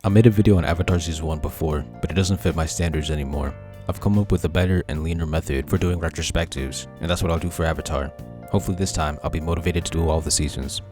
I made a video on Avatar Season 1 before, but it doesn't fit my standards anymore. I've come up with a better and leaner method for doing retrospectives, and that's what I'll do for Avatar. Hopefully this time, I'll be motivated to do all the seasons.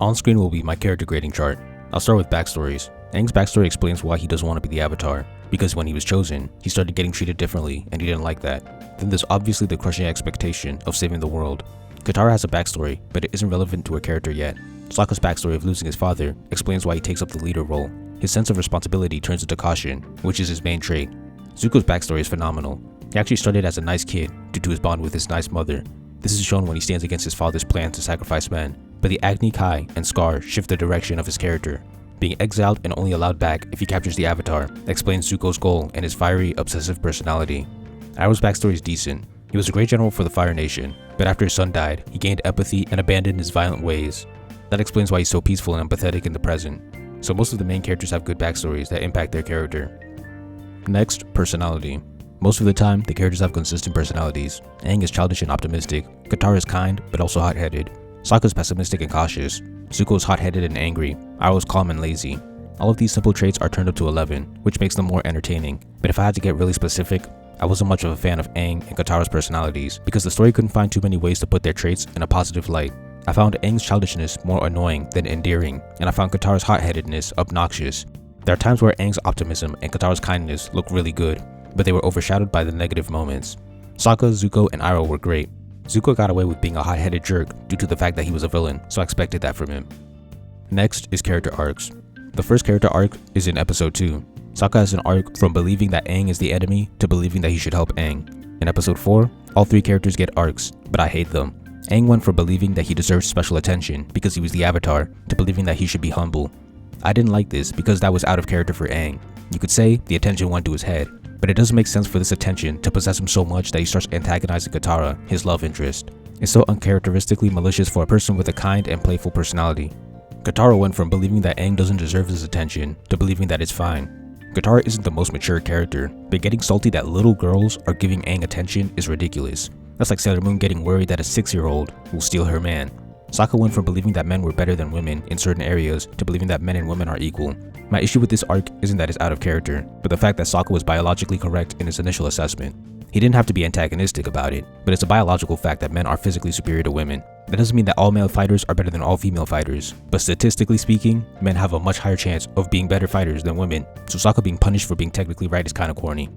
On screen will be my character grading chart. I'll start with backstories. Aang's backstory explains why he doesn't want to be the Avatar, because when he was chosen, he started getting treated differently and he didn't like that. Then there's obviously the crushing expectation of saving the world. Katara has a backstory, but it isn't relevant to her character yet. Sokka's backstory of losing his father explains why he takes up the leader role. His sense of responsibility turns into caution, which is his main trait. Zuko's backstory is phenomenal. He actually started as a nice kid due to his bond with his nice mother. This is shown when he stands against his father's plan to sacrifice men, but the Agni Kai and Scar shift the direction of his character. Being exiled and only allowed back if he captures the Avatar explains Zuko's goal and his fiery, obsessive personality. Iroh's backstory is decent. He was a great general for the Fire Nation, but after his son died, he gained empathy and abandoned his violent ways. That explains why he's so peaceful and empathetic in the present. So most of the main characters have good backstories that impact their character. Next, personality. Most of the time, the characters have consistent personalities. Aang is childish and optimistic, Katara is kind but also hot-headed, Sokka is pessimistic and cautious, Zuko is hot-headed and angry, Iroh is calm and lazy. All of these simple traits are turned up to 11, which makes them more entertaining. But if I had to get really specific, I wasn't much of a fan of Aang and Katara's personalities because the story couldn't find too many ways to put their traits in a positive light. I found Aang's childishness more annoying than endearing, and I found Katara's hot-headedness obnoxious. There are times where Aang's optimism and Katara's kindness look really good, but they were overshadowed by the negative moments. Sokka, Zuko, and Iroh were great. Zuko got away with being a hot-headed jerk due to the fact that he was a villain, so I expected that from him. Next is character arcs. The first character arc is in episode 2. Sokka has an arc from believing that Aang is the enemy to believing that he should help Aang. In episode 4, all three characters get arcs, but I hate them. Aang went from believing that he deserved special attention because he was the Avatar to believing that he should be humble. I didn't like this because that was out of character for Aang. You could say the attention went to his head, but it doesn't make sense for this attention to possess him so much that he starts antagonizing Katara, his love interest. It's so uncharacteristically malicious for a person with a kind and playful personality. Katara went from believing that Aang doesn't deserve his attention to believing that it's fine. Katara isn't the most mature character, but getting salty that little girls are giving Aang attention is ridiculous. That's like Sailor Moon getting worried that a 6-year-old will steal her man. Sokka went from believing that men were better than women in certain areas to believing that men and women are equal. My issue with this arc isn't that it's out of character, but the fact that Sokka was biologically correct in his initial assessment. He didn't have to be antagonistic about it, but it's a biological fact that men are physically superior to women. That doesn't mean that all male fighters are better than all female fighters, but statistically speaking, men have a much higher chance of being better fighters than women, so Sokka being punished for being technically right is kinda corny.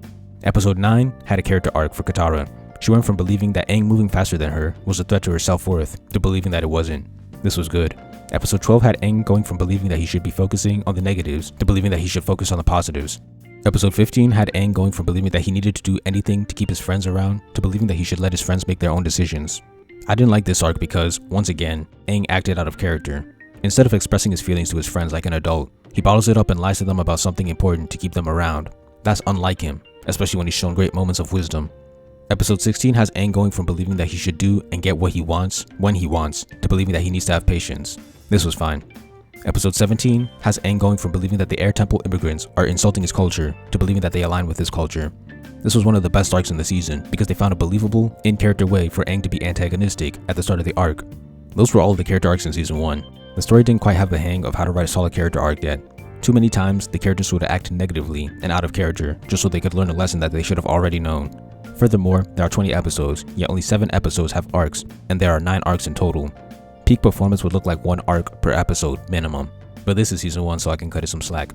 Episode 9 had a character arc for Katara. She went from believing that Aang moving faster than her was a threat to her self-worth to believing that it wasn't. This was good. Episode 12 had Aang going from believing that he should be focusing on the negatives to believing that he should focus on the positives. Episode 15 had Aang going from believing that he needed to do anything to keep his friends around to believing that he should let his friends make their own decisions. I didn't like this arc because, once again, Aang acted out of character. Instead of expressing his feelings to his friends like an adult, he bottles it up and lies to them about something important to keep them around. That's unlike him, especially when he's shown great moments of wisdom. Episode 16 has Aang going from believing that he should do and get what he wants when he wants to believing that he needs to have patience. This was fine. Episode 17 has Aang going from believing that the Air Temple immigrants are insulting his culture to believing that they align with his culture. This was one of the best arcs in the season because they found a believable, in-character way for Aang to be antagonistic at the start of the arc. Those were all of the character arcs in season 1. The story didn't quite have the hang of how to write a solid character arc yet. Too many times, the characters would act negatively and out of character just so they could learn a lesson that they should have already known. Furthermore, there are 20 episodes, yet only 7 episodes have arcs, and there are 9 arcs in total. Peak performance would look like 1 arc per episode minimum, but this is season 1 so I can cut it some slack.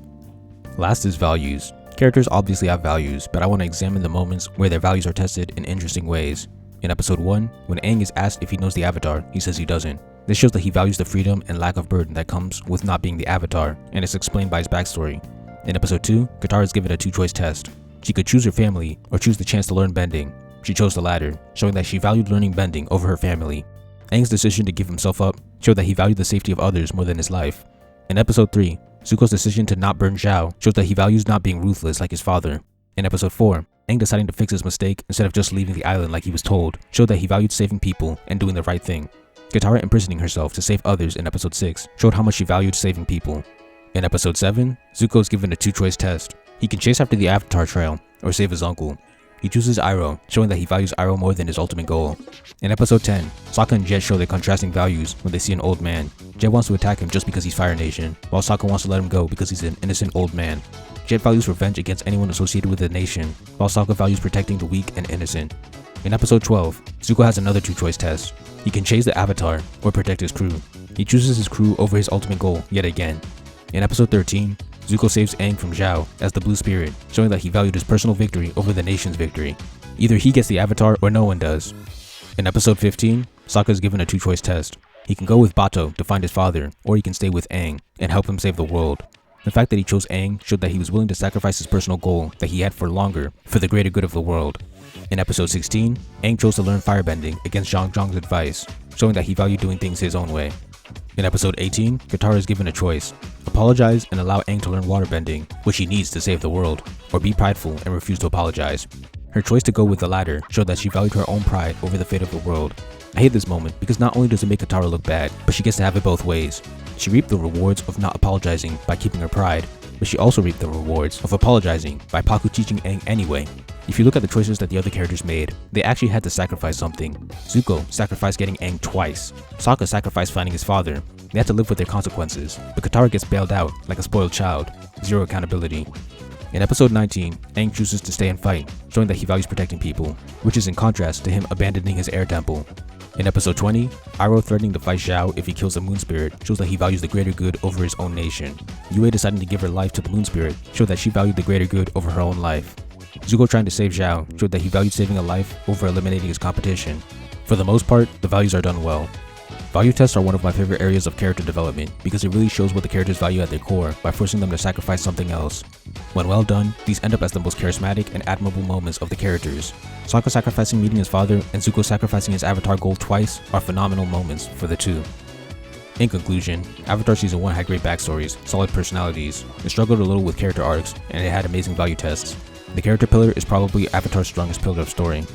Last is values. Characters obviously have values, but I want to examine the moments where their values are tested in interesting ways. In episode 1, when Aang is asked if he knows the Avatar, he says he doesn't. This shows that he values the freedom and lack of burden that comes with not being the Avatar, and it's explained by his backstory. In episode 2, Katara is given a 2-choice test. She could choose her family or choose the chance to learn bending. She chose the latter, showing that she valued learning bending over her family. Aang's decision to give himself up showed that he valued the safety of others more than his life. In episode 3, Zuko's decision to not burn Zhao shows that he values not being ruthless like his father. In episode 4, Aang deciding to fix his mistake instead of just leaving the island like he was told showed that he valued saving people and doing the right thing. Katara imprisoning herself to save others in episode 6 showed how much she valued saving people. In episode 7, Zuko is given a 2-choice test. He can chase after the Avatar trail or save his uncle. He chooses Iroh, showing that he values Iroh more than his ultimate goal. In episode 10, Sokka and Jet show their contrasting values when they see an old man. Jet wants to attack him just because he's Fire Nation, while Sokka wants to let him go because he's an innocent old man. Jet values revenge against anyone associated with the nation, while Sokka values protecting the weak and innocent. In episode 12, Zuko has another two-choice test. He can chase the Avatar or protect his crew. He chooses his crew over his ultimate goal yet again. In episode 13, Zuko saves Aang from Zhao as the Blue Spirit, showing that he valued his personal victory over the nation's victory. Either he gets the Avatar or no one does. In episode 15, Sokka is given a two-choice test. He can go with Bato to find his father, or he can stay with Aang and help him save the world. The fact that he chose Aang showed that he was willing to sacrifice his personal goal that he had for longer for the greater good of the world. In episode 16, Aang chose to learn firebending against Zhang Zhang's advice, showing that he valued doing things his own way. In episode 18, Katara is given a choice: apologize and allow Aang to learn waterbending, which he needs to save the world, or be prideful and refuse to apologize. Her choice to go with the latter showed that she valued her own pride over the fate of the world. I hate this moment because not only does it make Katara look bad, but she gets to have it both ways. She reaped the rewards of not apologizing by keeping her pride, but she also reaped the rewards of apologizing by Paku teaching Aang anyway. If you look at the choices that the other characters made, they actually had to sacrifice something. Zuko sacrificed getting Aang twice. Sokka sacrificed finding his father. They had to live with their consequences, but Katara gets bailed out like a spoiled child. Zero accountability. In episode 19, Aang chooses to stay and fight, showing that he values protecting people, which is in contrast to him abandoning his air temple. In episode 20, Iroh threatening to fight Zhao if he kills the Moon Spirit shows that he values the greater good over his own nation. Yue deciding to give her life to the Moon Spirit showed that she valued the greater good over her own life. Zuko trying to save Zhao showed that he valued saving a life over eliminating his competition. For the most part, the values are done well. Value tests are one of my favorite areas of character development because it really shows what the characters value at their core by forcing them to sacrifice something else. When well done, these end up as the most charismatic and admirable moments of the characters. Sokka sacrificing meeting his father and Zuko sacrificing his Avatar goal twice are phenomenal moments for the two. In conclusion, Avatar Season 1 had great backstories, solid personalities, it struggled a little with character arcs, and it had amazing value tests. The character pillar is probably Avatar's strongest pillar of story.